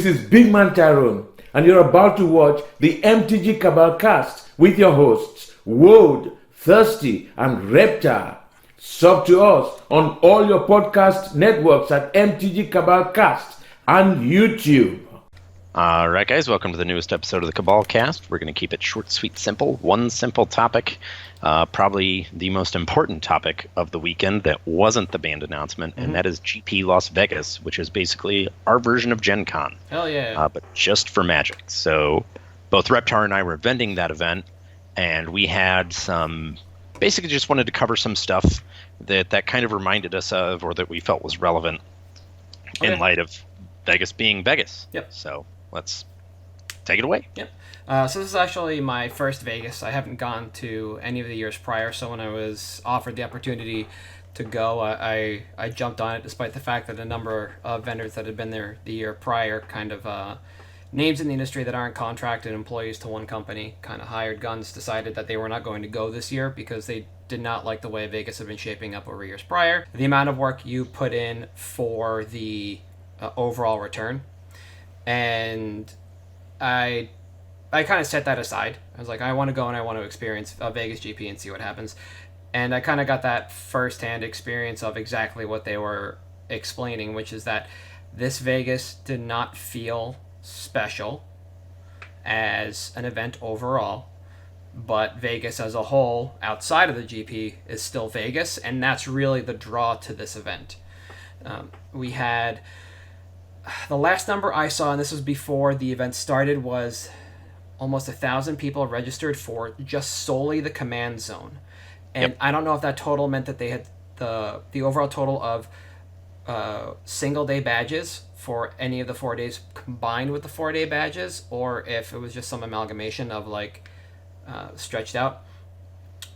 This is Big Man Tyrone, and you're about to watch the MtG Cabal cast with your hosts, Woad, Thirsty, and Reptar. Sub to us on all your podcast networks at MtG Cabal Cast and YouTube. All right, guys, welcome to the newest episode of the Cabal Cast. We're going to keep it short, sweet, simple. One simple topic, probably the most important topic of the weekend that wasn't the band announcement, and that is GP Las Vegas, which is basically our version of Gen Con. Hell yeah. But just for Magic. So both Reptar and I were vending that event, and we had some, basically just wanted to cover some stuff that kind of reminded us of, or that we felt was relevant in light of Vegas being Vegas. Yep. So let's take it away. Yep. So this is actually my first Vegas. I haven't gone to any of the years prior, so when I was offered the opportunity to go, I jumped on it, despite the fact that a number of vendors that had been there the year prior, kind of names in the industry that aren't contracted employees to one company, kind of hired guns, decided that they were not going to go this year because they did not like the way Vegas had been shaping up over years prior. The amount of work you put in for the overall return, and I kind of set that aside. I was like, I want to go and I want to experience Vegas GP and see what happens. And I kind of got that first-hand experience of exactly what they were explaining, which is that this Vegas did not feel special as an event overall, but Vegas as a whole, outside of the GP, is still Vegas, and that's really the draw to this event. We had... The last number I saw, and this was before the event started, was almost 1,000 people registered for just solely the command zone. And I don't know if that total meant that they had the overall total of single day badges for any of the 4 days combined with the 4-day badges, or if it was just some amalgamation of stretched out.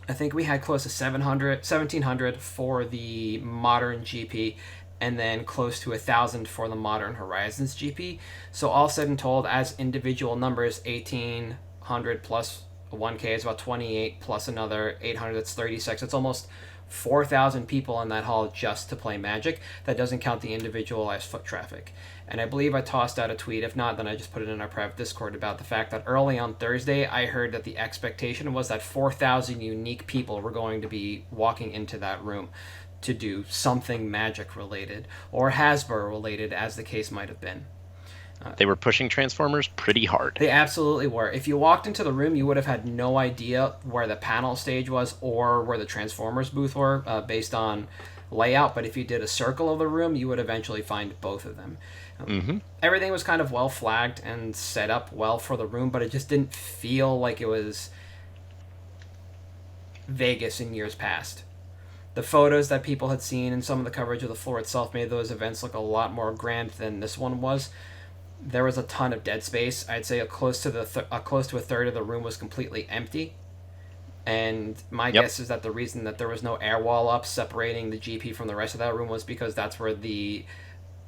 I think we had close to 1,700 for the modern GP, and then close to 1,000 for the Modern Horizons GP. So all said and told, as individual numbers, 1,800 plus 1K is about 28, plus another 800, that's 36. It's almost 4,000 people in that hall just to play Magic. That doesn't count the individualized foot traffic. And I believe I tossed out a tweet. If not, then I just put it in our private Discord about the fact that early on Thursday, I heard that the expectation was that 4,000 unique people were going to be walking into that room to do something Magic related or Hasbro related, as the case might have been. They were pushing Transformers pretty hard. They absolutely were. If you walked into the room, you would have had no idea where the panel stage was or where the Transformers booth were, based on layout. But if you did a circle of the room, you would eventually find both of them. Everything was kind of well flagged and set up well for the room, but it just didn't feel like it was Vegas in years past. The photos that people had seen and some of the coverage of the floor itself made those events look a lot more grand than this one was. There was a ton of dead space. I'd say close to a third of the room was completely empty. And my guess is that the reason that there was no air wall up separating the GP from the rest of that room was because that's where the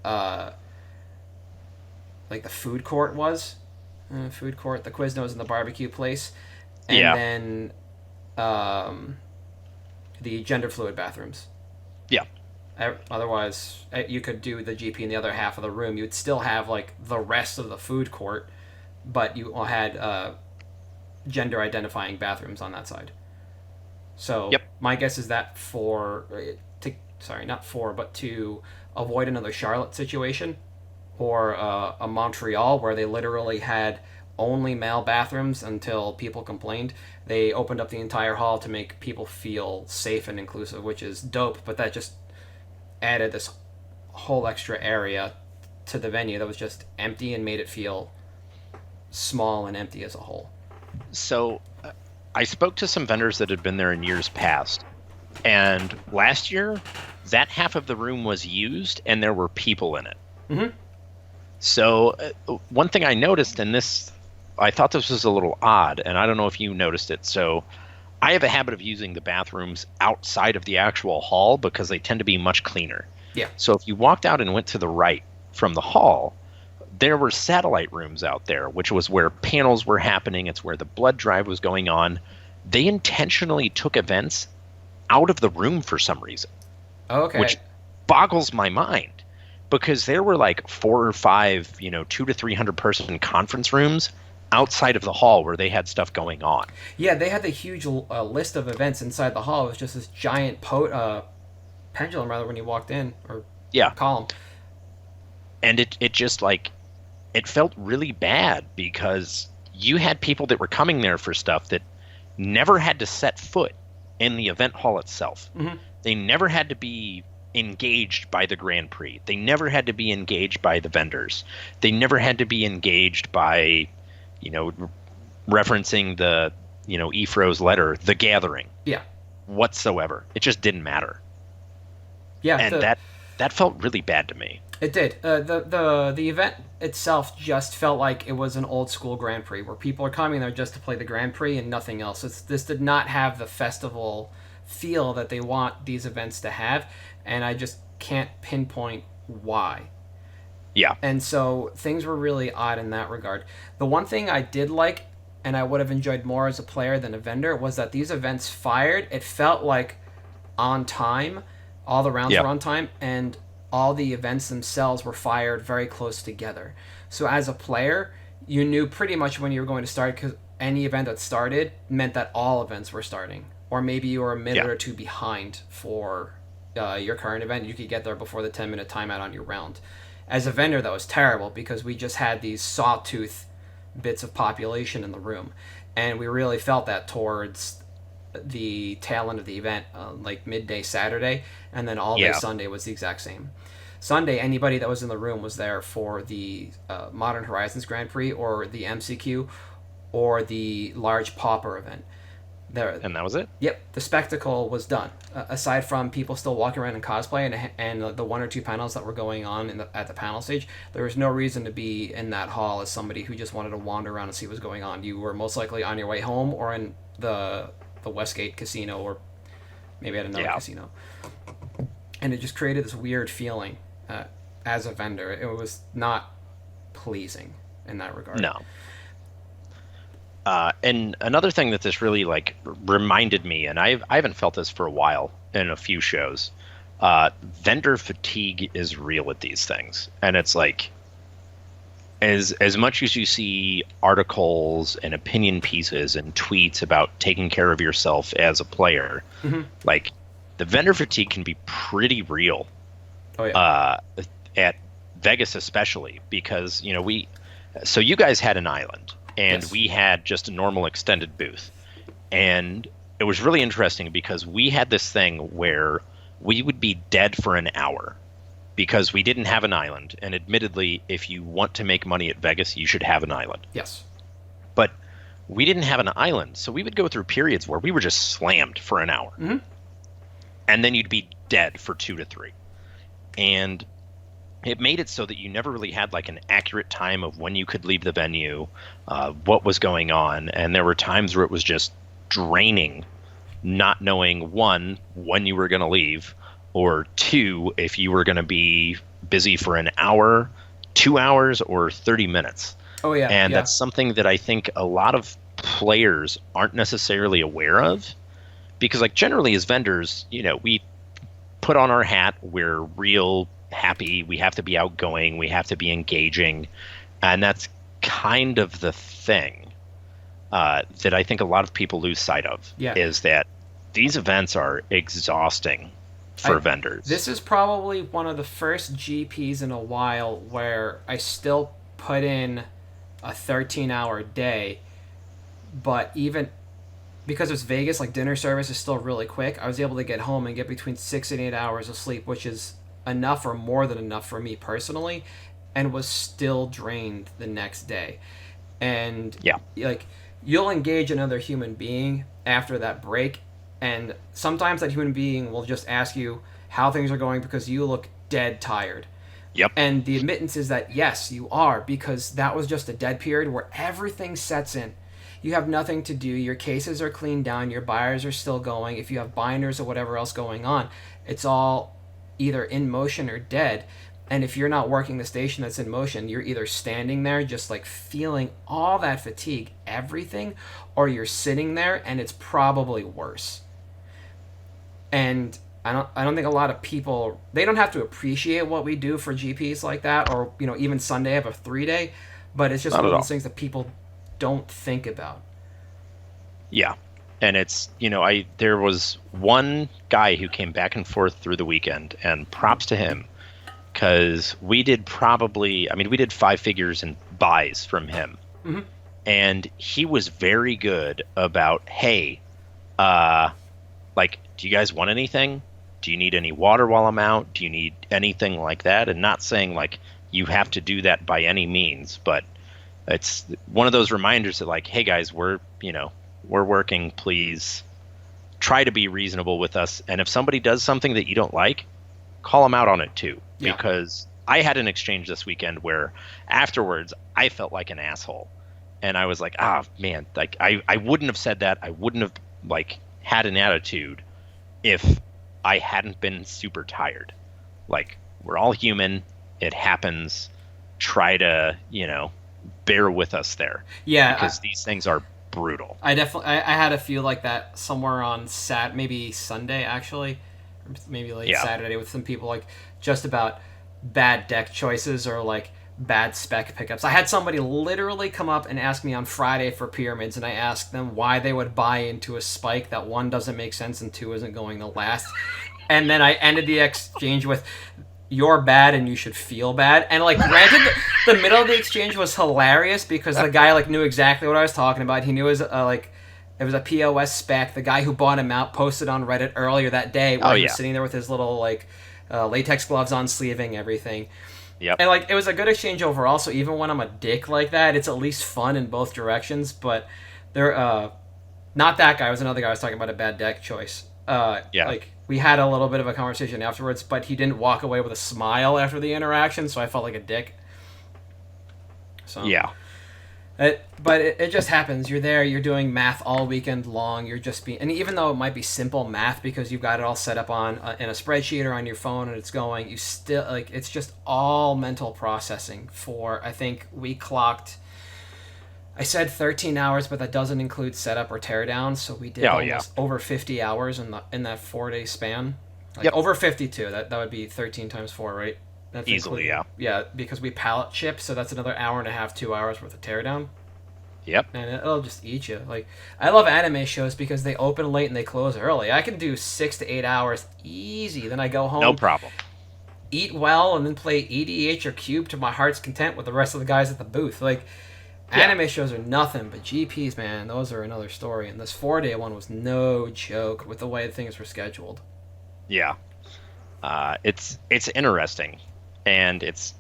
the food court was. The Quiznos and the barbecue place. And then the gender fluid bathrooms. Yeah. Otherwise, you could do the GP in the other half of the room. You'd still have the rest of the food court, but you had gender identifying bathrooms on that side. So my guess is that to avoid another Charlotte situation or a Montreal where they literally had only male bathrooms until people complained, they opened up the entire hall to make people feel safe and inclusive, which is dope, but that just added this whole extra area to the venue that was just empty and made it feel small and empty as a whole. So I spoke to some vendors that had been there in years past, and last year that half of the room was used and there were people in it. So one thing I noticed in this, I thought this was a little odd, and I don't know if you noticed it. So I have a habit of using the bathrooms outside of the actual hall because they tend to be much cleaner. Yeah. So if you walked out and went to the right from the hall, there were satellite rooms out there, which was where panels were happening. It's where the blood drive was going on. They intentionally took events out of the room for some reason. Okay. Which boggles my mind. because there were like 4 or 5, 2 to 300 person conference rooms outside of the hall where they had stuff going on. Yeah, they had the huge list of events inside the hall. It was just this giant pendulum, rather, when you walked in, or Yeah. column. And it just like, it felt really bad because you had people that were coming there for stuff that never had to set foot in the event hall itself. Mm-hmm. They never had to be engaged by the Grand Prix. They never had to be engaged by the vendors. They never had to be engaged by, referencing the, Ephro's letter, the gathering. Yeah. Whatsoever. It just didn't matter. Yeah. And that felt really bad to me. It did. The event itself just felt like it was an old school Grand Prix where people are coming there just to play the Grand Prix and nothing else. This did not have the festival feel that they want these events to have, and I just can't pinpoint why. Yeah. And so things were really odd in that regard. The one thing I did like, and I would have enjoyed more as a player than a vendor, was that these events fired. It felt like on time. All the rounds were on time, and all the events themselves were fired very close together. So as a player, you knew pretty much when you were going to start, because any event that started meant that all events were starting. Or maybe you were a minute or two behind for your current event. You could get there before the 10-minute timeout on your round. As a vendor, that was terrible because we just had these sawtooth bits of population in the room. And we really felt that towards the tail end of the event, like midday Saturday, and then all day Sunday was the exact same. Sunday, anybody that was in the room was there for the Modern Horizons Grand Prix or the MCQ or the large Pauper event. And that was it? Yep, the spectacle was done. Aside from people still walking around in cosplay and the 1 or 2 panels that were going on at the panel stage, there was no reason to be in that hall as somebody who just wanted to wander around and see what was going on. You were most likely on your way home or in the Westgate casino, or maybe at another casino. And it just created this weird feeling as a vendor. It was not pleasing in that regard. No. And another thing that this really reminded me, and I haven't felt this for a while in a few shows, vendor fatigue is real at these things. And it's like, as much as you see articles and opinion pieces and tweets about taking care of yourself as a player, like, the vendor fatigue can be pretty real. Oh, yeah. At Vegas especially, because so you guys had an island and we had just a normal extended booth, and it was really interesting because we had this thing where we would be dead for an hour because we didn't have an island. And admittedly, if you want to make money at Vegas, you should have an island. Yes. But we didn't have an island, so we would go through periods where we were just slammed for an hour. And then you'd be dead for 2 to 3. And it made it so that you never really had an accurate time of when you could leave the venue, what was going on. And there were times where it was just draining, not knowing, 1, when you were going to leave, or 2, if you were going to be busy for an hour, 2 hours, or 30 minutes. Oh, yeah. And that's something that I think a lot of players aren't necessarily aware of. Because generally as vendors, we put on our hat, we're real happy, we have to be outgoing, we have to be engaging. And that's kind of the thing that I think a lot of people lose sight of, is that these events are exhausting for vendors. This is probably one of the first GPs in a while where I still put in a 13-hour day, but even because it's Vegas, dinner service is still really quick, I was able to get home and get between 6 and 8 hours of sleep, which is enough or more than enough for me personally, and was still drained the next day. And you'll engage another human being after that break, and sometimes that human being will just ask you how things are going because you look dead tired. Yep. And the admittance is that yes, you are, because that was just a dead period where everything sets in. You have nothing to do. Your cases are cleaned down. Your buyers are still going. If you have binders or whatever else going on, it's all either in motion or dead. And if you're not working the station that's in motion, you're either standing there just feeling all that fatigue, everything, or you're sitting there and it's probably worse. And I don't think a lot of people, they don't have to appreciate what we do for GPs like that, or even Sunday I have a 3-day, but it's just Not one at of all. those things that people don't think about. Yeah. And it's, there was one guy who came back and forth through the weekend, and props to him, because we did 5 figures in buys from him. Hmm. And he was very good about, hey, do you guys want anything? Do you need any water while I'm out? Do you need anything like that? And not saying like you have to do that by any means, but it's one of those reminders that like, hey guys, we're working, please try to be reasonable with us. And if somebody does something that you don't like, call them out on it too. Yeah. Because I had an exchange this weekend where afterwards I felt like an asshole. And I was like, man, like I wouldn't have said that. I wouldn't have like had an attitude if I hadn't been super tired. Like, we're all human. It happens. Try to, bear with us there. Yeah, Because these things are brutal. I definitely I had a few like that somewhere on maybe Sunday actually, or maybe late Saturday, with some people like just about bad deck choices or like bad spec pickups. I had somebody literally come up and ask me on Friday for pyramids, and I asked them why they would buy into a spike that, one, doesn't make sense and two, isn't going to last. And then I ended the exchange with, "You're bad and you should feel bad." And like, granted, the middle of the exchange was hilarious because the guy like knew exactly what I was talking about. He knew it was a POS spec. The guy who bought him out posted on Reddit earlier that day where he was sitting there with his little like latex gloves on, sleeving everything. Yep. And like, it was a good exchange overall. So even when I'm a dick like that, it's at least fun in both directions. But there, not that guy. It was another guy I was talking about, a bad deck choice. Like, we had a little bit of a conversation afterwards, but he didn't walk away with a smile after the interaction, so I felt like a dick. So yeah. But it just happens. You're there. You're doing math all weekend long. You're just and even though it might be simple math because you've got it all set up on in a spreadsheet or on your phone and it's going, you still like, it's just all mental processing. For, I think we clocked, I said 13 hours, but that doesn't include setup or teardown. So we did almost over 50 hours in that 4-day span. Like over 52. That would be 13 times 4, right? That's easily, yeah. Yeah, because we pallet ship, so that's another hour and a half, 2 hours worth of teardown. Yep. And it'll just eat you. Like, I love anime shows because they open late and they close early. I can do 6 to 8 hours easy. Then I go home. No problem. Eat well and then play EDH or Cube to my heart's content with the rest of the guys at the booth. Like, anime shows are nothing, but GPs, man, those are another story. And this 4-day one was no joke with the way things were scheduled. Yeah. It's interesting. And it's,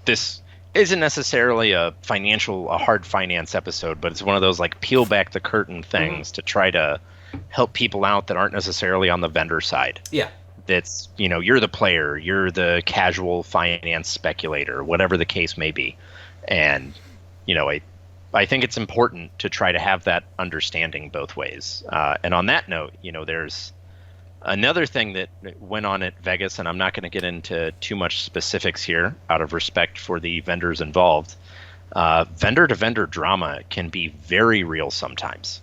this isn't necessarily a hard finance episode, but it's one of those like peel back the curtain things to try to help people out that aren't necessarily on the vendor side. Yeah. That's, you're the player, you're the casual finance speculator, whatever the case may be. And, I think it's important to try to have that understanding both ways. And on that note, there's another thing that went on at Vegas, and I'm not going to get into too much specifics here out of respect for the vendors involved. Vendor-to-vendor drama can be very real sometimes.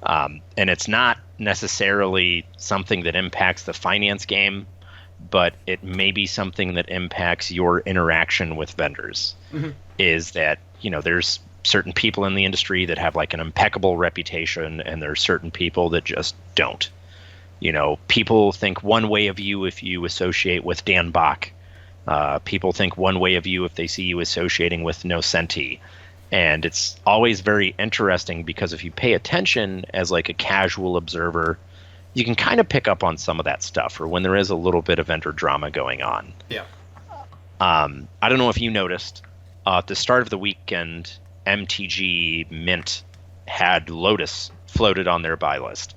And it's not necessarily something that impacts the finance game, but it may be something that impacts your interaction with vendors. Is that, there's certain people in the industry that have like an impeccable reputation, and there's certain people that just don't. People think one way of you if you associate with Dan Bach. People think one way of you if they see you associating with Nocenti. And it's always very interesting because if you pay attention as like a casual observer, you can kind of pick up on some of that stuff, or when there is a little bit of vendor drama going on. Yeah. I don't know if you noticed, at the start of the weekend, MTG Mint had Lotus floated on their buy list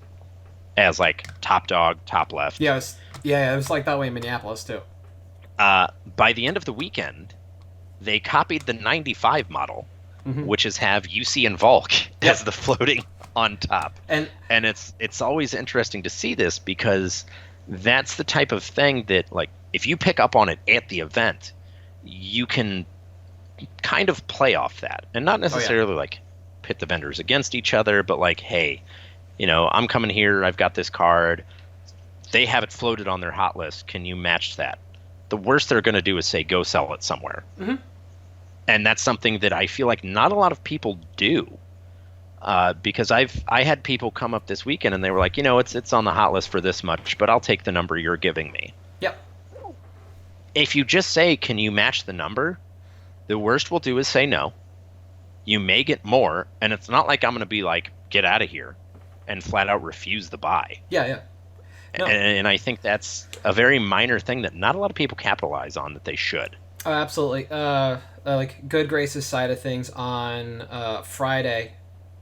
as like top dog, top left. Yeah, it was like that way in Minneapolis too. By the end of the weekend, they copied the 95 model, which is have UC and Volk as the floating on top. And it's always interesting to see this because that's the type of thing that, like, if you pick up on it at the event, you can kind of play off that. And not necessarily like pit the vendors against each other, but like, hey, I'm coming here, I've got this card. they have it floated on their hot list. Can you match that? The worst they're going to do is say, go sell it somewhere. Mm-hmm. And that's something that I feel like not a lot of people do. Because I had people come up this weekend and they were like, it's on the hot list for this much, but I'll take the number you're giving me. Yep. If you just say, can you match the number? The worst we'll do is say no. You may get more, and it's not like I'm going to be like, get out of here and flat out refuse the buy. Yeah. No. And I think that's a very minor thing that not a lot of people capitalize on that they should. Oh, absolutely. Like Good Grace's side of things on Thursday,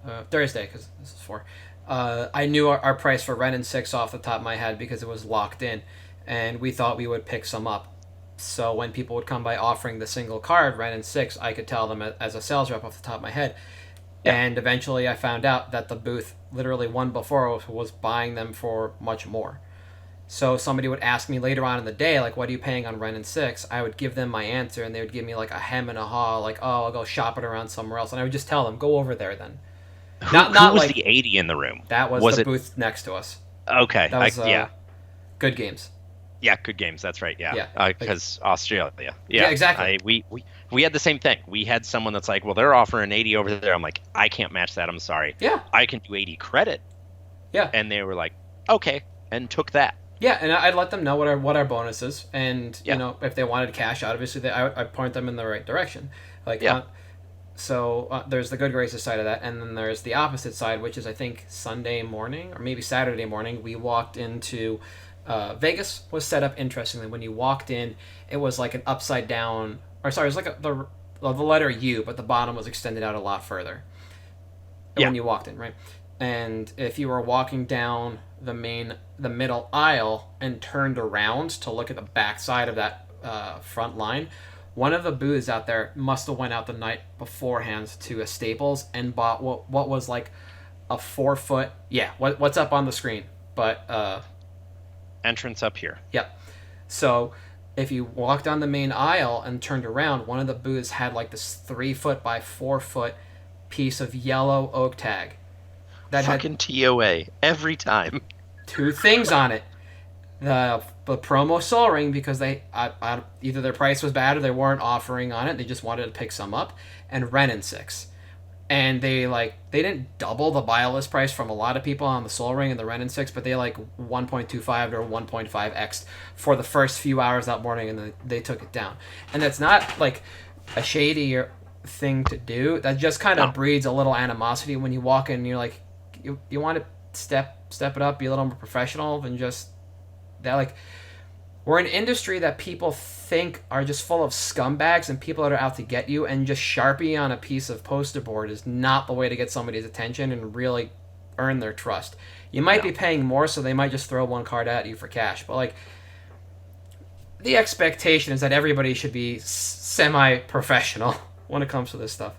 because this is 4. I knew our price for Ren and 6 off the top of my head because it was locked in, and we thought we would pick some up. So when people would come by offering the single card, Ren and 6, I could tell them as a sales rep off the top of my head. Yeah. And eventually I found out that the booth, literally one before, was buying them for much more. So somebody would ask me later on in the day, like, what are you paying on Ren and 6? I would give them my answer, and they would give me like a hem and a haw, like, oh, I'll go shop it around somewhere else. And I would just tell them, go over there then. Who was like, the 80 in the room? That was the booth next to us. Okay. That was, Good Games. Yeah, Good Games. That's right. Yeah. Yeah. Because Australia. Yeah, exactly. We had the same thing. We had someone that's like, well, they're offering 80 over there. I'm like, I can't match that. I'm sorry. Yeah. I can do 80 credit. Yeah. And they were like, okay, and took that. Yeah, and I'd let them know what our bonus is, and if they wanted cash out, obviously I'd point them in the right direction. Like, yeah. So there's the Good Graces side of that, and then there's the opposite side, which is I think Sunday morning or maybe Saturday morning. We walked into Vegas. Was set up interestingly. When you walked in, it was like an upside down, or sorry, it was like the letter U, but the bottom was extended out a lot further. Yeah. When you walked in, right? And if you were walking down the middle aisle and turned around to look at the back side of that front line, one of the booths out there must have went out the night beforehand to a Staples and bought what was like a 4-foot. Yeah, what's up on the screen? But entrance up here. Yep. So if you walked down the main aisle and turned around, one of the booths had like this 3-foot by 4-foot piece of yellow oak tag. That fucking had TOA every time. 2 things on it: the promo Soul Ring, because they either their price was bad or they weren't offering on it. They just wanted to pick some up, and Ren and 6. And they didn't double the buy list price from a lot of people on the Soul Ring and the Ren and 6, but they 1.25 or 1.5x for the first few hours that morning, and then they took it down. And that's not like a shady thing to do. That just kind of breeds a little animosity when you walk in and you're like, you want to step it up, be a little more professional than just that. Like, we're an industry that people think are just full of scumbags and people that are out to get you, and just Sharpie on a piece of poster board is not the way to get somebody's attention and really earn their trust. You might be paying more, so they might just throw one card at you for cash, but like, the expectation is that everybody should be semi-professional when it comes to this stuff.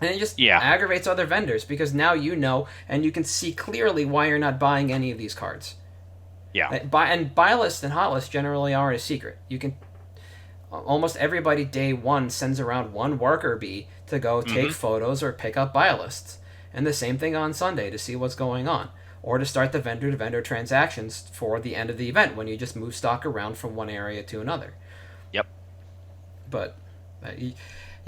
And it just aggravates other vendors, because now you know, and you can see clearly why you're not buying any of these cards. Yeah. Buy list and hot list generally aren't a secret. You can, almost everybody day one sends around one worker bee to go take photos or pick up buy lists. And the same thing on Sunday to see what's going on. Or to start the vendor-to-vendor transactions for the end of the event, when you just move stock around from one area to another. Yep. But you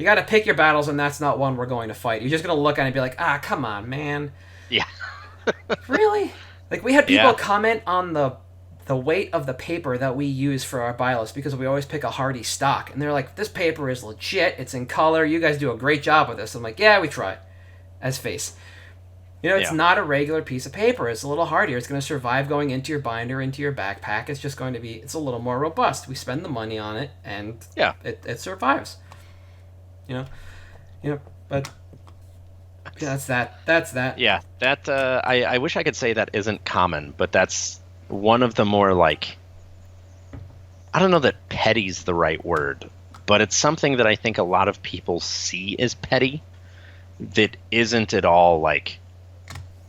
got to pick your battles, and that's not one we're going to fight. You're just going to look at it and be like, come on, man. Yeah. Really? Like, we had people comment on the weight of the paper that we use for our buy list, because we always pick a Hardy stock. And they're like, this paper is legit. It's in color. You guys do a great job with this. I'm like, yeah, we try. As face. It's not a regular piece of paper. It's a little hardier. It's going to survive going into your binder, into your backpack. It's just going to be, it's a little more robust. We spend the money on it, and it survives. But that's that. Yeah, that I wish I could say that isn't common, but that's one of the more, like, I don't know that petty's the right word, but it's something that I think a lot of people see as petty that isn't at all, like,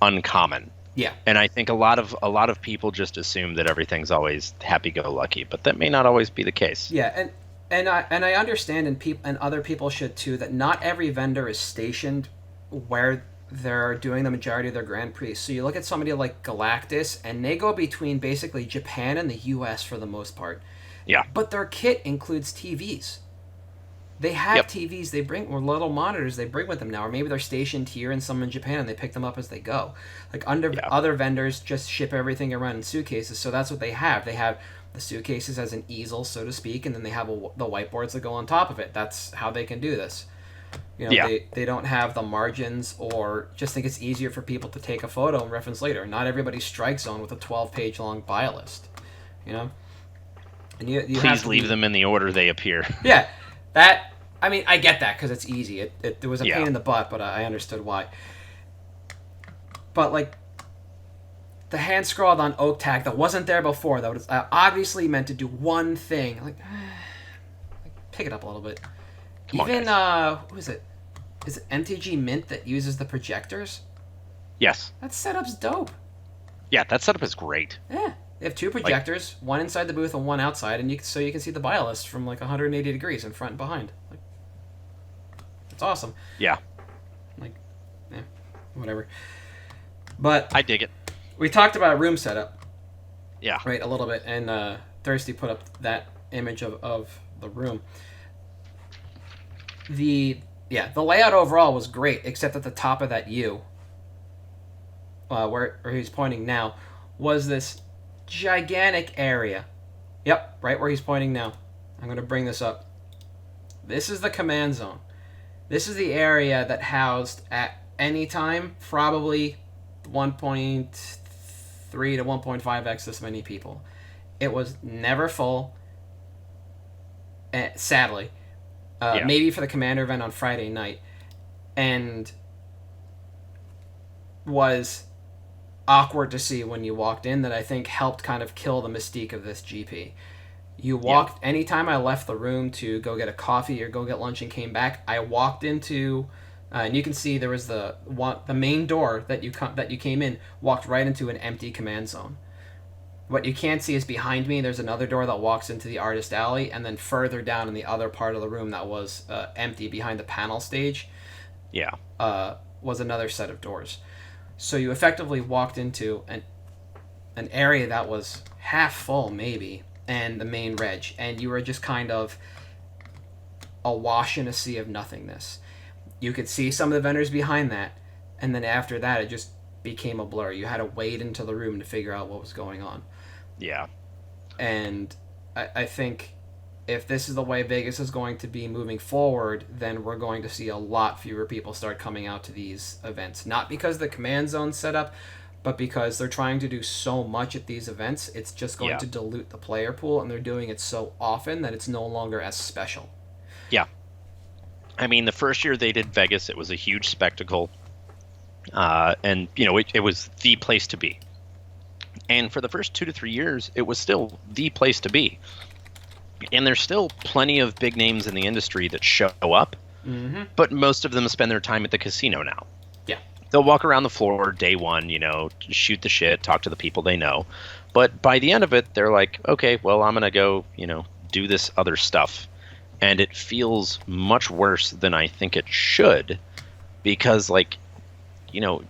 uncommon. Yeah. And I think a lot of people just assume that everything's always happy-go-lucky, but that may not always be the case. Yeah, and I understand, and other people should too, that not every vendor is stationed where they're doing the majority of their Grand Prix. So you look at somebody like Galactus, and they go between basically Japan and the U.S. for the most part. Yeah. But their kit includes TVs. They have TVs they bring, or little monitors they bring with them now, or maybe they're stationed here and some in Japan and they pick them up as they go. Like other vendors just ship everything around in suitcases, so that's what they have. They have the suitcases as an easel, so to speak, and then they have the whiteboards that go on top of it. That's how they can do this. You know, they don't have the margins, or just think it's easier for people to take a photo and reference later. Not everybody's strike zone with a 12-page long buy list, you know? And you Please leave them in the order they appear. Yeah, I mean, I get that because it's easy. It was a pain in the butt, but I understood why. But, like, the hand-scrawled on oak tag that wasn't there before, that was obviously meant to do one thing. Like, pick it up a little bit. Even, who is it? Is it MTG Mint that uses the projectors? Yes. That setup's dope. Yeah, that setup is great. Yeah. They have two projectors, one inside the booth and one outside, and so you can see the buy list from like 180 degrees in front and behind. Like, it's awesome. Yeah. Like, whatever. But I dig it. We talked about room setup. Yeah. Right, a little bit, and Thirsty put up that image of the room. The layout overall was great, except at the top of that U, where he's pointing now, was this gigantic area. Yep, right where he's pointing now. I'm going to bring this up. This is the command zone. This is the area that housed at any time probably 1.3 to 1.5x this many people. It was never full, sadly. Maybe for the commander event on Friday night, and was awkward to see when you walked in. That I think helped kind of kill the mystique of this GP. You walked anytime I left the room to go get a coffee or go get lunch and came back, I walked into and you can see there was the main door that you came in, walked right into an empty command zone. What you can't see is behind me, there's another door that walks into the artist alley, and then further down in the other part of the room that was empty behind the panel stage was another set of doors. So you effectively walked into an area that was half full, maybe, and the main reg, and you were just kind of awash in a sea of nothingness. You could see some of the vendors behind that, and then after that it just became a blur. You had to wade into the room to figure out what was going on. Yeah. And I think if this is the way Vegas is going to be moving forward, then we're going to see a lot fewer people start coming out to these events. Not because the command zone's set up, but because they're trying to do so much at these events, it's just going to dilute the player pool, and they're doing it so often that it's no longer as special. Yeah. I mean, the first year they did Vegas, it was a huge spectacle. And, you know, it was the place to be. And for the first 2 to 3 years, it was still the place to be. And there's still plenty of big names in the industry that show up, but most of them spend their time at the casino now. Yeah. They'll walk around the floor day one, you know, shoot the shit, talk to the people they know. But by the end of it, they're like, okay, well, I'm going to go, you know, do this other stuff. And it feels much worse than I think it should, because, like, you know,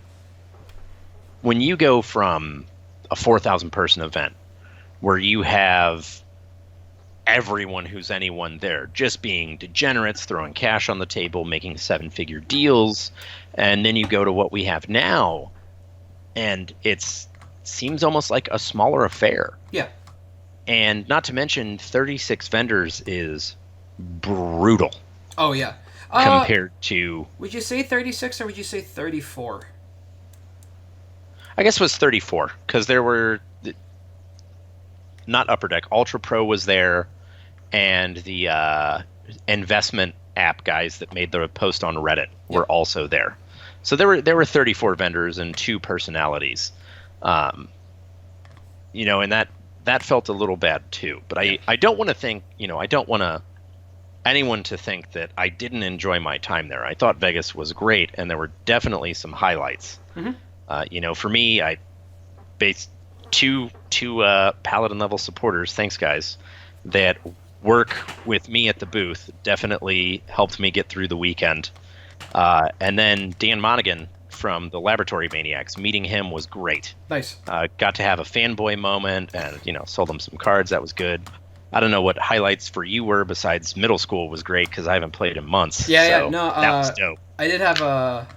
when you go from a 4,000 person event where you have everyone who's anyone there just being degenerates, throwing cash on the table, making 7-figure deals, and then you go to what we have now, and it seems almost like a smaller affair. Yeah. And not to mention 36 vendors is brutal. Oh, yeah. Compared to... Would you say 36 or would you say 34? I guess it was 34, because there were... Not Upper Deck. Ultra Pro was there, and the investment app guys that made the post on Reddit were also there. So there were 34 vendors and 2 personalities. You know, and that felt a little bad too. But I don't want to think, you know, I don't want anyone to think that I didn't enjoy my time there. I thought Vegas was great, and there were definitely some highlights. You know, for me, I based two Paladin level supporters, thanks guys, that work with me at the booth definitely helped me get through the weekend. And then Dan Monaghan from the Laboratory Maniacs. Meeting him was great. Nice. Got to have a fanboy moment and, sold him some cards. That was good. I don't know what highlights for you were besides middle school was great because I haven't played in months. Yeah, that was dope. I did have a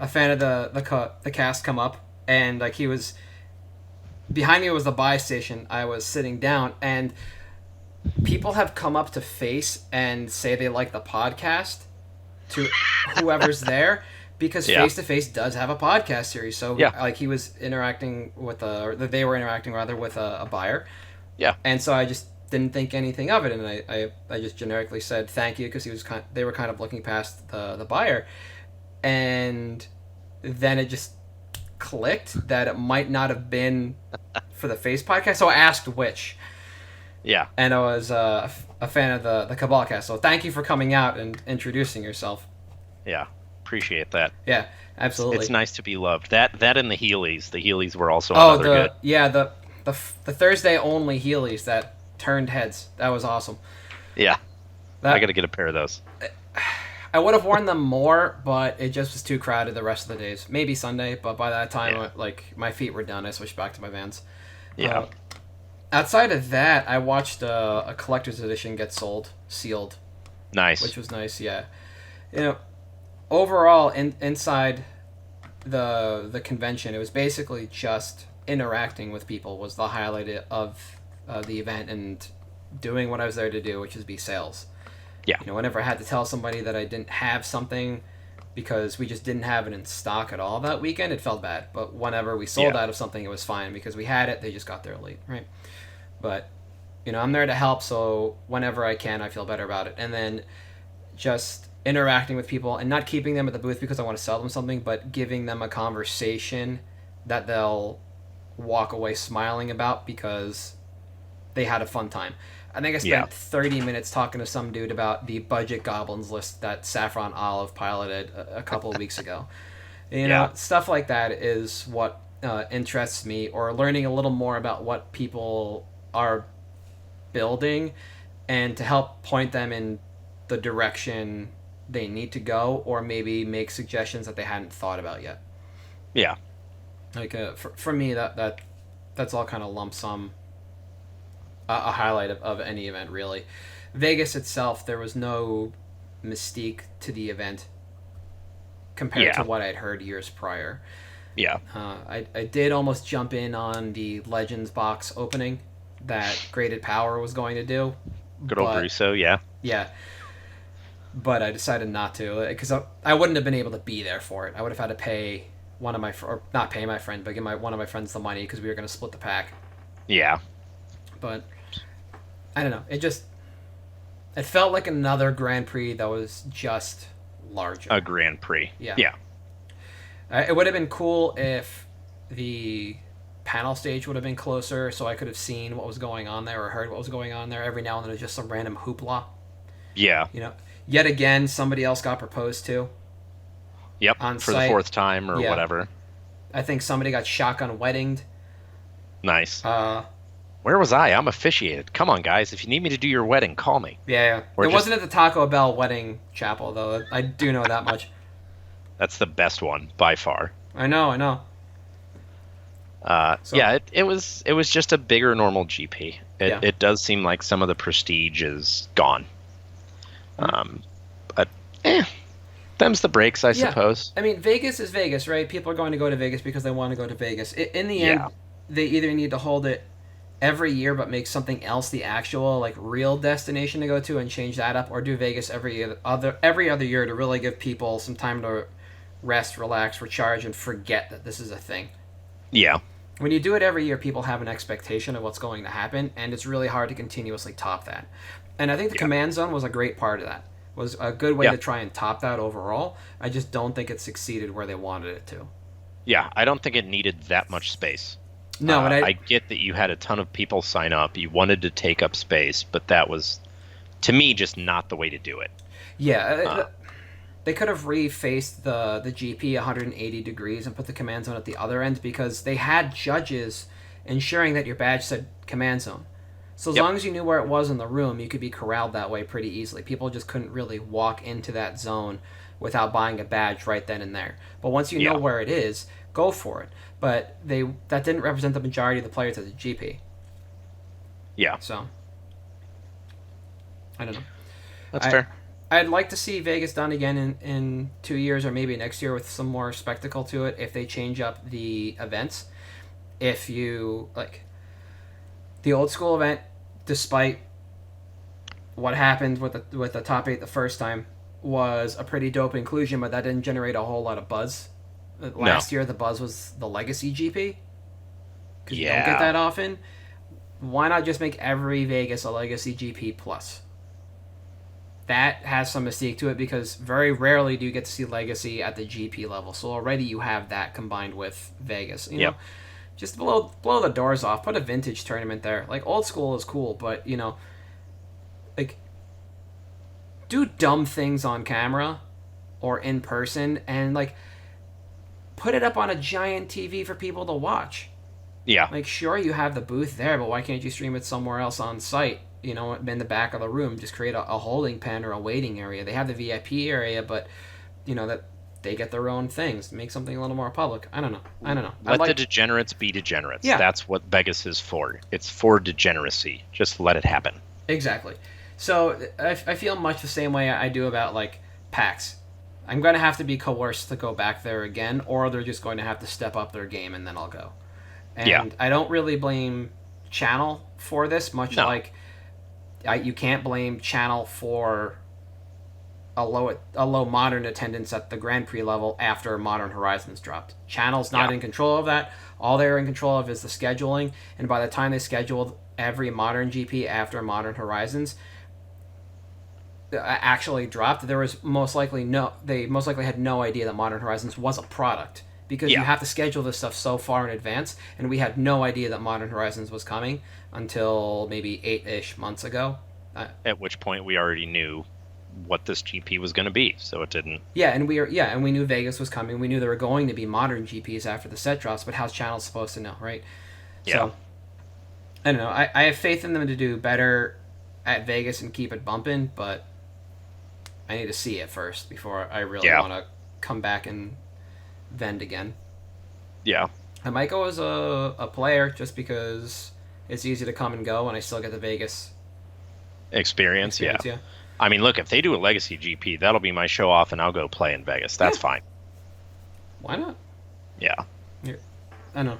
fan of the cast come up, and like he was behind me was the buy station. I was sitting down, and people have come up to face and say they like the podcast to whoever's there, because Face to Face does have a podcast series. So like he was interacting with they were interacting rather with a buyer. Yeah. And so I just didn't think anything of it, and I just generically said thank you, because they were kind of looking past the buyer, and then it just clicked that it might not have been for the Face podcast. So I asked which. Yeah. And I was a fan of the Cabal cast. So thank you for coming out and introducing yourself. Yeah. Appreciate that. Yeah, absolutely. It's nice to be loved. That and the Heelys. The Heelys were also another good. Yeah, the Thursday only Heelys that turned heads. That was awesome. Yeah. I got to get a pair of those. I would have worn them more, but it just was too crowded the rest of the days. Maybe Sunday, but by that time, my feet were done. I switched back to my Vans. Yeah. Outside of that, I watched a collector's edition get sealed. Nice. Which was nice, yeah. Overall, inside the convention, it was basically just interacting with people was the highlight of the event, and doing what I was there to do, which is be sales. Yeah. Whenever I had to tell somebody that I didn't have something because we just didn't have it in stock at all that weekend, it felt bad. But whenever we sold out of something, it was fine because we had it. They just got there late, right? But, I'm there to help, so whenever I can, I feel better about it. And then just interacting with people and not keeping them at the booth because I want to sell them something, but giving them a conversation that they'll walk away smiling about because they had a fun time. I think I spent 30 minutes talking to some dude about the budget goblins list that Saffron Olive piloted a couple of weeks ago. Stuff like that is what interests me, or learning a little more about what people are building and to help point them in the direction they need to go, or maybe make suggestions that they hadn't thought about yet. Yeah. Like for me, that's all kind of lump sum a highlight of any event, really. Vegas itself, there was no mystique to the event compared to what I'd heard years prior. Yeah. I did almost jump in on the Legends box opening that Graded Power was going to do. Good old Russo, yeah. Yeah. But I decided not to, because I wouldn't have been able to be there for it. I would have had to pay not pay my friend, but give one of my friends the money because we were going to split the pack. Yeah. But I don't know. It felt like another Grand Prix that was just larger. A Grand Prix. Yeah. Yeah. It would have been cool if the panel stage would have been closer, so I could have seen what was going on there or heard what was going on there. Every now and then, it was just some random hoopla. Yeah. Yet again, somebody else got proposed to. Yep. On for site. The 4th time or whatever. I think somebody got shotgun weddinged. Nice. Where was I? I'm officiated. Come on, guys. If you need me to do your wedding, call me. Yeah. It wasn't at the Taco Bell wedding chapel, though. I do know that much. That's the best one, by far. I know. Yeah, it was just a bigger normal GP. It does seem like some of the prestige is gone. But them's the breaks, I suppose. I mean, Vegas is Vegas, right? People are going to go to Vegas because they want to go to Vegas. In the end, they either need to hold it every year but make something else the actual real destination to go to and change that up, or do Vegas every other year to really give people some time to rest, relax, recharge, and forget that this is a thing. Yeah. When you do it every year, people have an expectation of what's going to happen, and it's really hard to continuously top that. And I think the Command Zone was a great part of that. Was a good way to try and top that overall. I just don't think it succeeded where they wanted it to. Yeah, I don't think it needed that much space. No, and I get that you had a ton of people sign up. You wanted to take up space, but that was, to me, just not the way to do it. Yeah, they could have refaced the GP 180 degrees and put the Command Zone at the other end, because they had judges ensuring that your badge said Command Zone. So as long as you knew where it was in the room, you could be corralled that way pretty easily. People just couldn't really walk into that zone without buying a badge right then and there. But once you know where it is, go for it. But that didn't represent the majority of the players at the GP. Yeah. So, I don't know. That's fair. I'd like to see Vegas done again in 2 years or maybe next year with some more spectacle to it if they change up the events. If you, like, the old school event, despite what happened with the top 8 the first time, was a pretty dope inclusion, but that didn't generate a whole lot of buzz. Last year, the buzz was the Legacy GP. Because you don't get that often. Why not just make every Vegas a Legacy GP plus? That has some mystique to it because very rarely do you get to see Legacy at the GP level. So already you have that combined with Vegas. You know, just blow the doors off. Put a vintage tournament there. Like, old school is cool, but, you know, like, do dumb things on camera or in person and, like, put it up on a giant TV for people to watch. Yeah. Like, sure, you have the booth there, but why can't you stream it somewhere else on site? You know, in the back of the room, just create a holding pen or a waiting area. They have the VIP area, but, you know, that they get their own things. Make something a little more public. I don't know. Let the degenerates be degenerates. Yeah. That's what Vegas is for. It's for degeneracy. Just let it happen. Exactly. So I feel much the same way I do about, like, PAX. I'm going to have to be coerced to go back there again, or they're just going to have to step up their game, and then I'll go. And I don't really blame Channel for this, much like you can't blame Channel for a low Modern attendance at the Grand Prix level after Modern Horizons dropped. Channel's not in control of that. All they're in control of is the scheduling, and by the time they scheduled every Modern GP after Modern Horizons actually dropped, there was most likely had no idea that Modern Horizons was a product. Because you have to schedule this stuff so far in advance, and we had no idea that Modern Horizons was coming until maybe 8-ish months ago. At which point we already knew what this GP was going to be, so it didn't. Yeah, and we knew Vegas was coming. We knew there were going to be Modern GPs after the set drops, but how's Channel supposed to know, right? Yeah. So, I don't know. I have faith in them to do better at Vegas and keep it bumping, but I need to see it first before I really want to come back and vend again. Yeah. I might go as a player just because it's easy to come and go and I still get the Vegas experience. Yeah. I mean, look, if they do a Legacy GP, that'll be my show off and I'll go play in Vegas. That's fine. Why not? Yeah. I know.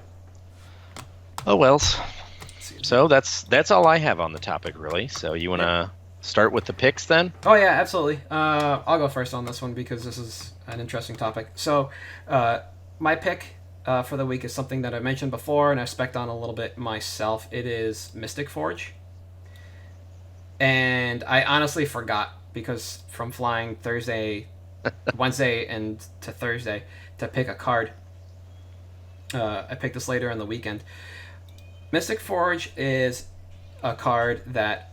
Oh, well. So that's all I have on the topic, really. So you want to start with the picks then? Oh, yeah, absolutely. I'll go first on this one because this is an interesting topic. So my pick for the week is something that I mentioned before and I've spec'd on a little bit myself. It is Mystic Forge. And I honestly forgot because from flying Wednesday and to Thursday to pick a card, I picked this later in the weekend. Mystic Forge is a card that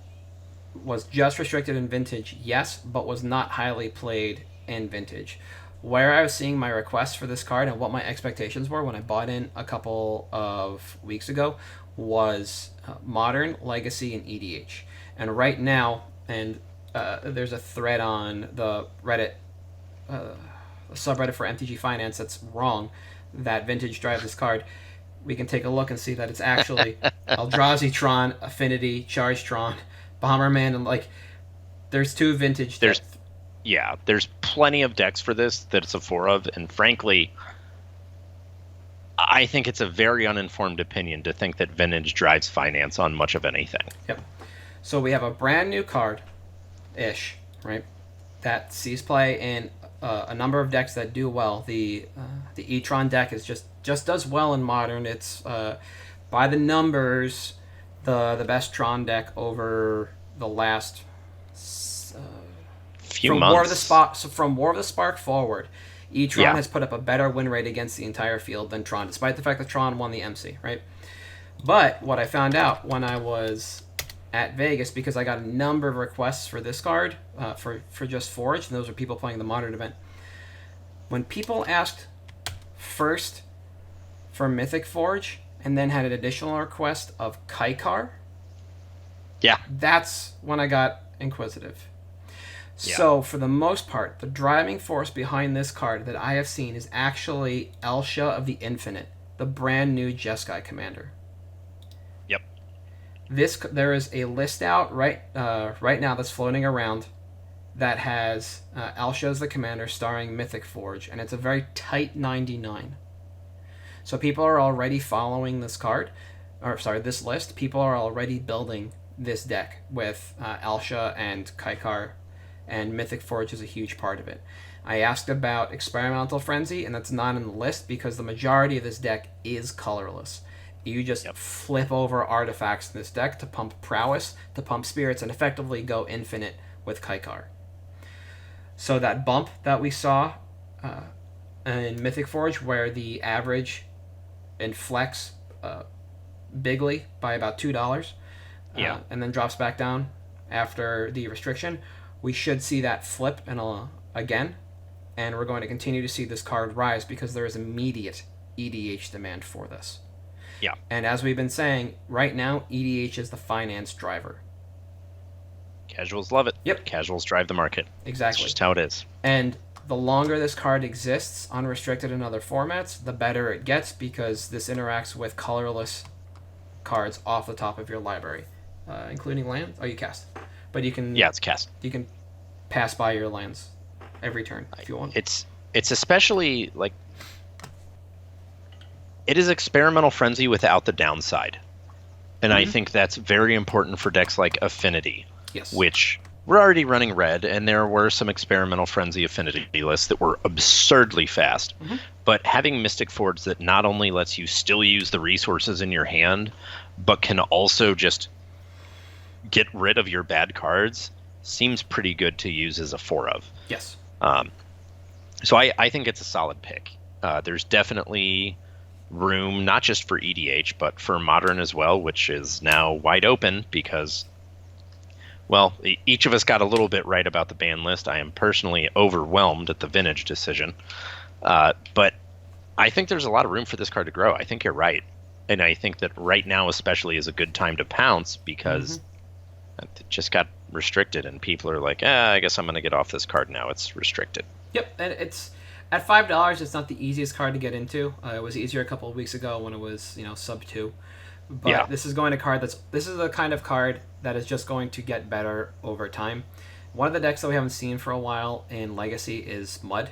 was just restricted in Vintage, yes, but was not highly played in Vintage. Where I was seeing my requests for this card and what my expectations were when I bought in a couple of weeks ago was Modern, Legacy, and EDH. And right now, and there's a thread on the Reddit, subreddit for MTG Finance that's wrong, that Vintage drives this card. We can take a look and see that it's actually Eldrazi Tron, Affinity, Charge Tron, Bomberman, and like there's two Vintage decks. There's plenty of decks for this that it's a 4 of, and frankly, I think it's a very uninformed opinion to think that Vintage drives finance on much of anything. Yep. So we have a brand new card-ish, right, that sees play in a number of decks that do well. The E-Tron deck is just does well in Modern. It's by the numbers the best Tron deck over the last few from months. From War of the Spark forward, E-Tron has put up a better win rate against the entire field than Tron, despite the fact that Tron won the MC, right? But what I found out when I was at Vegas, because I got a number of requests for this card, for just Forge, and those are people playing the Modern event. When people asked first for Mythic Forge, and then had an additional request of Kaikar, Yeah. That's when I got inquisitive. Yeah. So, for the most part, the driving force behind this card that I have seen is actually Elsha of the Infinite, the brand new Jeskai commander. Yep. There is a list out right now that's floating around that has Elsha as the commander, starring Mythic Forge, and it's a very tight 99. So people are already following this this list. People are already building this deck with Elsha and Kaikar, and Mythic Forge is a huge part of it. I asked about Experimental Frenzy, and that's not in the list because the majority of this deck is colorless. You just flip over artifacts in this deck to pump prowess, to pump spirits, and effectively go infinite with Kaikar. So that bump that we saw in Mythic Forge, where the average inflects bigly by about $2, and then drops back down after the restriction, we should see that flip again, and we're going to continue to see this card rise because there is immediate EDH demand for this. Yeah. And as we've been saying, right now, EDH is the finance driver. Casuals love it. Yep. Casuals drive the market. Exactly. It's just how it is. And the longer this card exists, unrestricted in other formats, the better it gets because this interacts with colorless cards off the top of your library, including lands. Oh, you cast. But you can... Yeah, it's cast. You can pass by your lands every turn if you want. It's especially, like... It is Experimental Frenzy without the downside. And I think that's very important for decks like Affinity. Yes. Which we're already running red, and there were some Experimental Frenzy Affinity lists that were absurdly fast. But having Mystic Forge that not only lets you still use the resources in your hand, but can also just get rid of your bad cards seems pretty good to use as a 4 of. Yes. So I think it's a solid pick. There's definitely room, not just for EDH, but for Modern as well, which is now wide open because... Well, each of us got a little bit right about the ban list. I am personally overwhelmed at the Vintage decision. But I think there's a lot of room for this card to grow. I think you're right. And I think that right now especially is a good time to pounce because it just got restricted and people are like, I guess I'm going to get off this card now. It's restricted. Yep, and it's... At $5, it's not the easiest card to get into. It was easier a couple of weeks ago when it was, sub 2. But this is going to card this is the kind of card that is just going to get better over time. One of the decks that we haven't seen for a while in Legacy is Mud.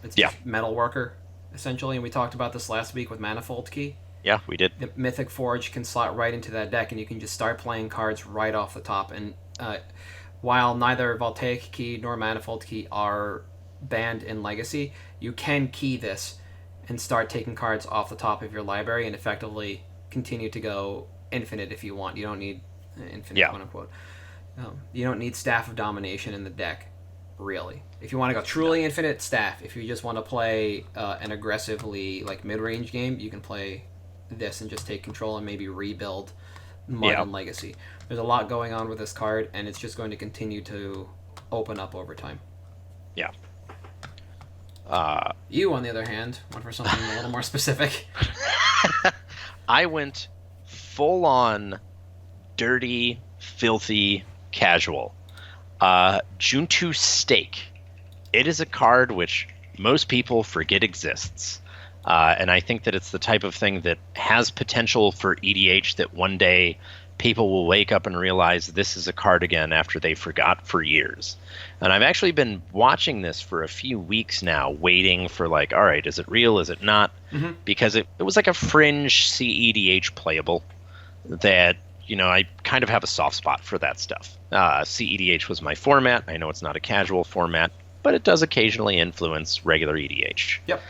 It's just Metal Worker, essentially, and we talked about this last week with Manifold Key. Yeah, we did. The Mythic Forge can slot right into that deck, and you can just start playing cards right off the top. And while neither Voltaic Key nor Manifold Key are banned in Legacy, you can key this and start taking cards off the top of your library and effectively continue to go infinite if you want. You don't need infinite, quote unquote. You don't need Staff of Domination in the deck, really. If you want to go truly infinite, Staff. If you just want to play an aggressively mid-range game, you can play this and just take control and maybe rebuild Mud and Legacy. There's a lot going on with this card, and it's just going to continue to open up over time. Yeah. You, on the other hand, went for something a little more specific. I went full-on dirty, filthy, casual. Juntu Stake. It is a card which most people forget exists. And I think that it's the type of thing that has potential for EDH that one day people will wake up and realize this is a card again after they forgot for years. And I've actually been watching this for a few weeks now, waiting for all right, is it real? Is it not? Because it was like a fringe CEDH playable that, I kind of have a soft spot for that stuff. CEDH was my format. I know it's not a casual format, but it does occasionally influence regular EDH. Yep.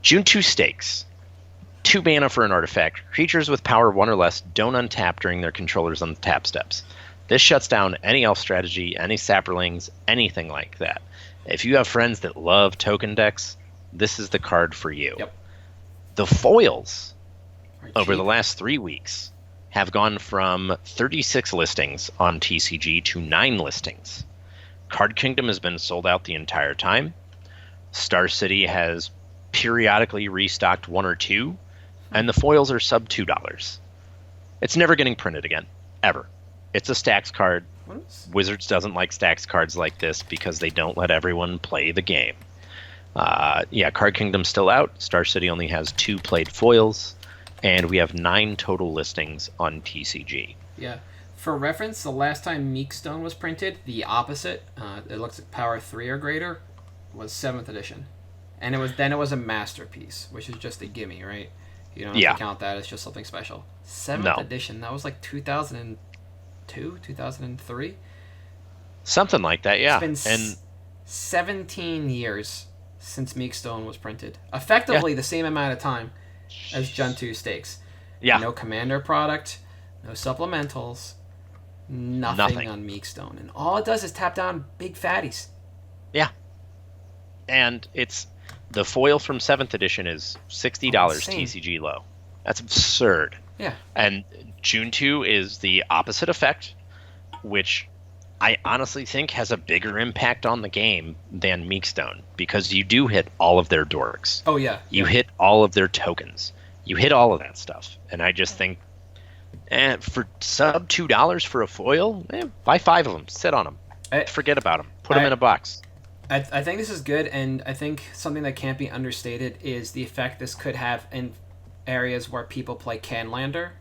Juntu Stakes. 2 mana for an artifact. Creatures with power 1 or less don't untap during their controllers on the tap steps. This shuts down any elf strategy, any saprolings, anything like that. If you have friends that love token decks, this is the card for you. Yep. The foils over the last 3 weeks have gone from 36 listings on TCG to 9 listings. Card Kingdom has been sold out the entire time. Star City has periodically restocked 1 or 2, and the foils are sub $2. It's never getting printed again, ever. It's a stacks card. What is? Wizards doesn't like stacks cards like this because they don't let everyone play the game. Card Kingdom's still out. Star City only has 2 played foils, and we have 9 total listings on TCG. Yeah. For reference, the last time Meekstone was printed, the opposite, it looks like Power 3 or greater, was 7th edition. And it was a masterpiece, which is just a gimme, right? You don't have to count that as just something special. 7th edition, that was like 2002, 2003? Something like that, yeah. It's been 17 years since Meekstone was printed. Effectively the same amount of time as G.O.A.T Stakes. Yeah. No Commander product, no supplementals, nothing on Meekstone. And all it does is tap down big fatties. Yeah. And it's the foil from 7th edition is $60 TCG low. That's absurd. Yeah. And June 2 is the opposite effect, which I honestly think has a bigger impact on the game than Meekstone, because you do hit all of their dorks. Oh, yeah. You hit all of their tokens. You hit all of that stuff. And I just think, for sub $2 for a foil, buy 5 of them. Sit on them. Forget about them. Put them in a box. I think this is good, and I think something that can't be understated is the effect this could have in areas where people play Canlander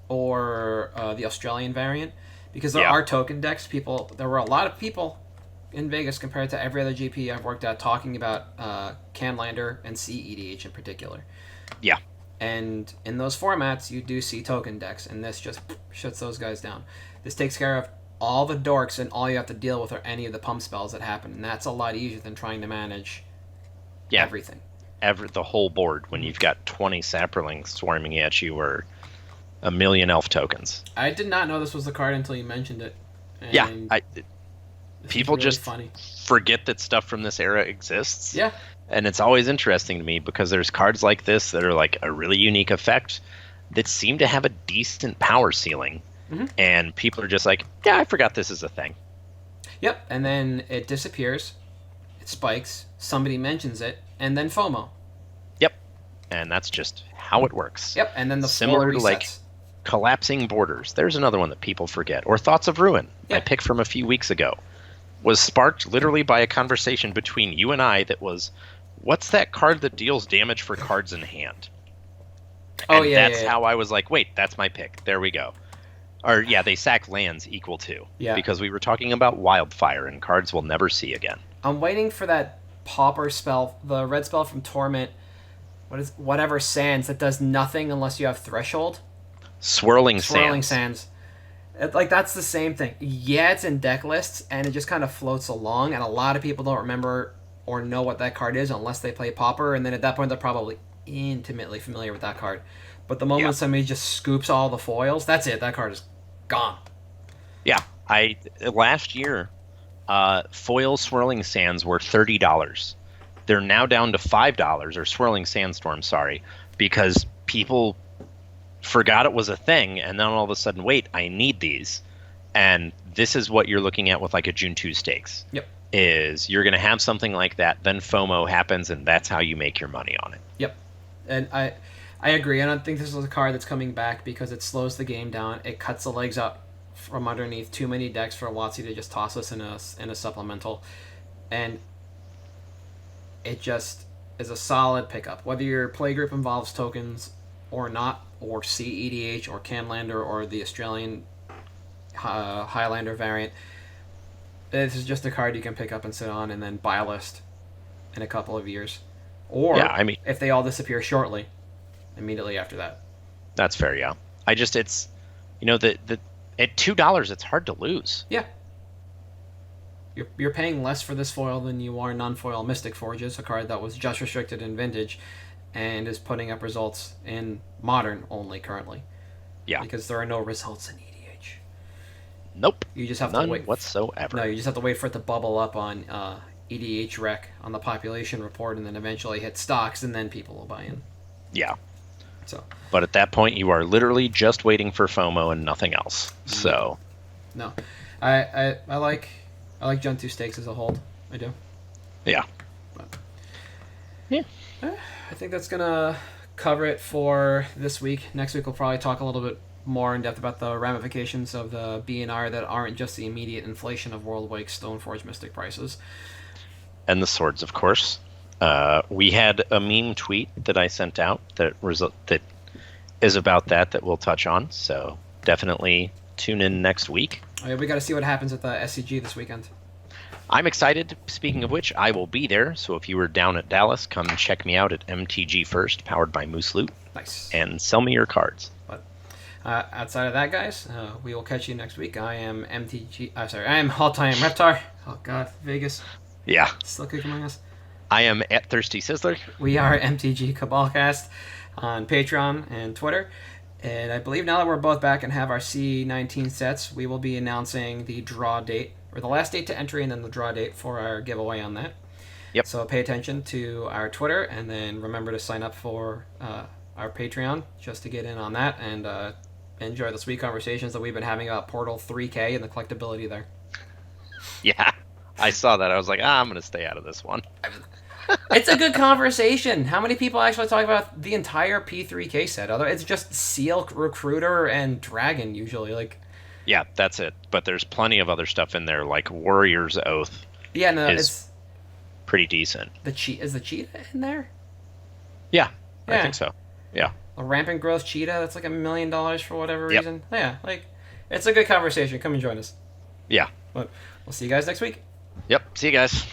or the Australian variant, because there are token decks. There were a lot of people in Vegas compared to every other GP I've worked at talking about Canlander and CEDH in particular. Yeah. And in those formats, you do see token decks, and this just shuts those guys down. This takes care of all the dorks, and all you have to deal with are any of the pump spells that happen, and that's a lot easier than trying to manage everything. The whole board when you've got 20 Saprolings swarming at you or a million elf tokens. I did not know this was the card until you mentioned it. And people really just forget that stuff from this era exists. Yeah. And it's always interesting to me because there's cards like this that are like a really unique effect that seem to have a decent power ceiling. Mm-hmm. And people are just like, yeah, I forgot this is a thing. Yep, and then it disappears, it spikes, somebody mentions it, and then FOMO. Yep, and that's just how it works. Yep, and then the similar to like collapsing borders. There's another one that people forget. Or Thoughts of Ruin, my pick from a few weeks ago, was sparked literally by a conversation between you and I that was, what's that card that deals damage for cards in hand? And that's how I was like, wait, that's my pick. There we go. Or, they sack lands equal to. Yeah. Because we were talking about Wildfire and cards we'll never see again. I'm waiting for that Pauper spell, the red spell from Torment, whatever Sands, that does nothing unless you have Threshold. Swirling Sands. That's the same thing. Yeah, it's in deck lists, and it just kind of floats along, and a lot of people don't remember or know what that card is unless they play Pauper, and then at that point they're probably intimately familiar with that card. But the moment somebody just scoops all the foils, that's it. That card is gone. Yeah. Last year, foil Swirling Sands were $30. They're now down to $5, or Swirling Sandstorm, sorry, because people forgot it was a thing, and then all of a sudden, wait, I need these. And this is what you're looking at with like a June 2 stakes. Yep. Is you're going to have something like that, then FOMO happens, and that's how you make your money on it. Yep. And I agree. I don't think this is a card that's coming back because it slows the game down. It cuts the legs up from underneath too many decks for WotC to just toss us in a supplemental. And it just is a solid pickup. Whether your playgroup involves tokens or not, or CEDH or Canlander or the Australian Highlander variant, this is just a card you can pick up and sit on and then buy a list in a couple of years. Or if they all disappear shortly, immediately after that. That's fair, yeah. It's at $2 it's hard to lose. Yeah. You're paying less for this foil than you are non-foil Mystic Forges, a card that was just restricted in Vintage and is putting up results in Modern only currently. Yeah. Because there are no results in EDH. Nope. You just have None to wait whatsoever. No, you just have to wait for it to bubble up on EDH Rec on the population report, and then eventually hit stocks, and then people will buy in. Yeah. So. But at that point, you are literally just waiting for FOMO and nothing else. So. No, I like G.O.A.T Stakes as a hold. I do. Yeah. But, yeah. I think that's gonna cover it for this week. Next week we'll probably talk a little bit more in depth about the ramifications of the BNR that aren't just the immediate inflation of Worldwake Stoneforge Mystic prices. And the swords, of course. We had a meme tweet that I sent out that is about that we'll touch on. So definitely tune in next week. Oh, yeah, we got to see what happens at the SCG this weekend. I'm excited. Speaking of which, I will be there. So if you were down at Dallas, come check me out at MTG First, powered by Moose Loot. Nice. And sell me your cards. But outside of that, guys, we will catch you next week. I am I am Halt, I am Reptar. Oh God, Vegas. Yeah. Still kicking among us. I am at Thirsty Sizzler. We are MTG Cabalcast on Patreon and Twitter. And I believe now that we're both back and have our C19 sets, we will be announcing the draw date, or the last date to entry and then the draw date for our giveaway on that. Yep. So pay attention to our Twitter, and then remember to sign up for our Patreon just to get in on that, and enjoy the sweet conversations that we've been having about Portal 3K and the collectability there. Yeah, I saw that. I was like, I'm going to stay out of this one. It's a good conversation. How many people actually talk about the entire P3K set? It's just Seal, Recruiter, and Dragon usually. Like, yeah, that's it. But there's plenty of other stuff in there, like Warrior's Oath. Yeah, no, it's pretty decent. Is the Cheetah in there? Yeah, I think so. Yeah. A Rampant Growth Cheetah that's like $1 million for whatever reason. Yeah, like, it's a good conversation. Come and join us. Yeah. But we'll see you guys next week. Yep. See you guys.